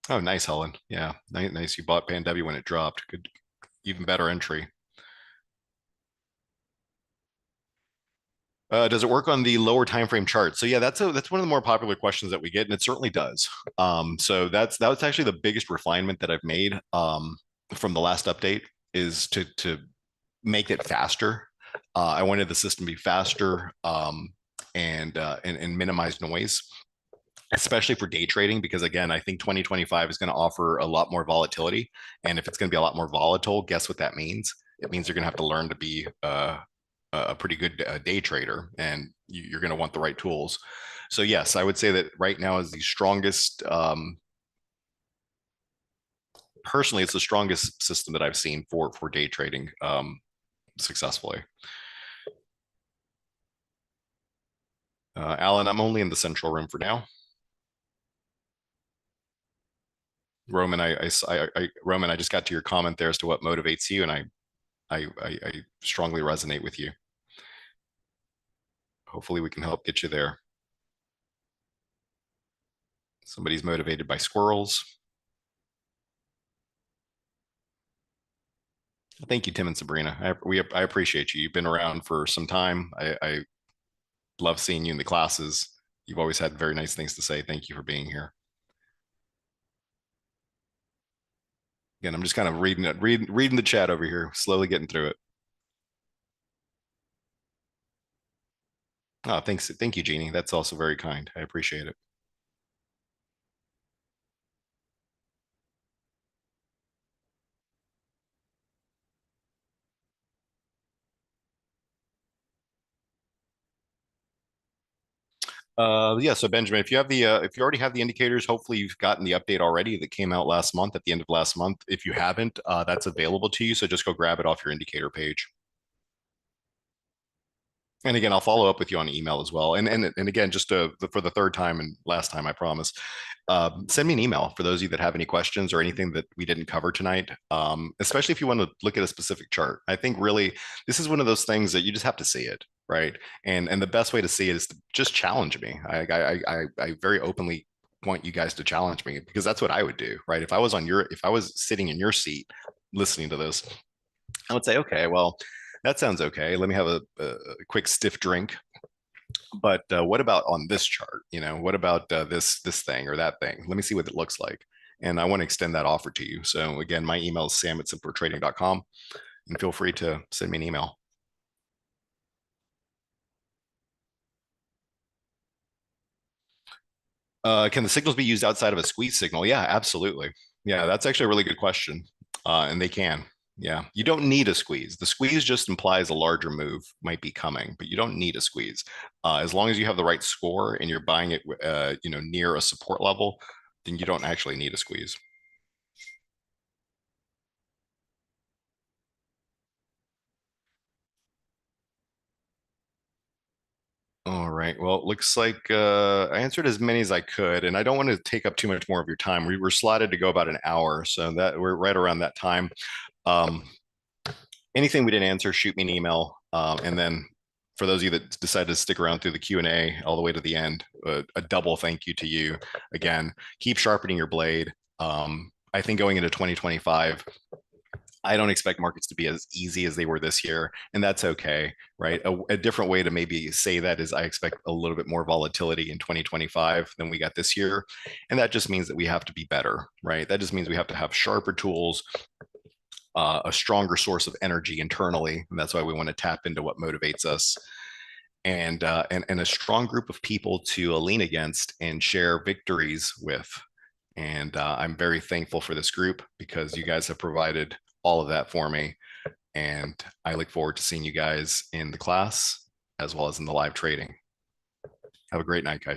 Oh, nice, Helen. Yeah, nice. You bought PanW when it dropped. Good, even better entry. Does it work on the lower time frame chart? So yeah, that's one of the more popular questions that we get, and it certainly does. So that's actually the biggest refinement that I've made from the last update is to make it faster. I wanted the system to be faster and minimize noise, especially for day trading, because again, I think 2025 is going to offer a lot more volatility. And if it's going to be a lot more volatile, guess what that means? It means you're going to have to learn to be a pretty good day trader, and you're going to want the right tools. So yes, I would say that right now is the strongest. Personally, it's the strongest system that I've seen for day trading successfully. Alan, I'm only in the central room for now. Roman, Roman, I just got to your comment there as to what motivates you, and I strongly resonate with you. Hopefully, we can help get you there. Somebody's motivated by squirrels. Thank you, Tim and Sabrina. I appreciate you. You've been around for some time. I love seeing you in the classes. You've always had very nice things to say. Thank you for being here. Again, I'm just kind of reading the chat over here, slowly getting through it. Oh, thanks. Thank you, Jeannie. That's also very kind. I appreciate it. Yeah, so Benjamin, if you already have the indicators, hopefully you've gotten the update already that came out last month at the end of last month. If you haven't, that's available to you. So just go grab it off your indicator page. And again, I'll follow up with you on email as well. And again, just for the third time and last time, I promise. Send me an email for those of you that have any questions or anything that we didn't cover tonight. Especially if you want to look at a specific chart. I think really this is one of those things that you just have to see it, right? And the best way to see it is to just challenge me. I very openly want you guys to challenge me because that's what I would do, right? If I was sitting in your seat listening to this, I would say, okay, well, that sounds okay. Let me have a quick stiff drink. But what about on this chart? What about this thing or that thing? Let me see what it looks like. And I want to extend that offer to you. So again, my email is sam@simplertrading.com, and feel free to send me an email. Can the signals be used outside of a squeeze signal? Yeah, absolutely. Yeah, that's actually a really good question. And they can. Yeah, you don't need a squeeze. The squeeze just implies a larger move might be coming, but you don't need a squeeze. As long as you have the right score and you're buying it, near a support level, then you don't actually need a squeeze. All right. Well, it looks like I answered as many as I could, and I don't want to take up too much more of your time. We were slotted to go about an hour, so that we're right around that time. Um, Anything we didn't answer, shoot me an email. And then for those of you that decided to stick around through the Q&A all the way to the end, a double thank you to you. Again, keep sharpening your blade. I think going into 2025, I don't expect markets to be as easy as they were this year, and that's okay, right? A different way to maybe say that is I expect a little bit more volatility in 2025 than we got this year, and that just means that we have to be better, right? That just means we have to have sharper tools, a stronger source of energy internally, and that's why we want to tap into what motivates us, and a strong group of people to lean against and share victories with. And I'm very thankful for this group because you guys have provided all of that for me. And I look forward to seeing you guys in the class as well as in the live trading. Have a great night, guys.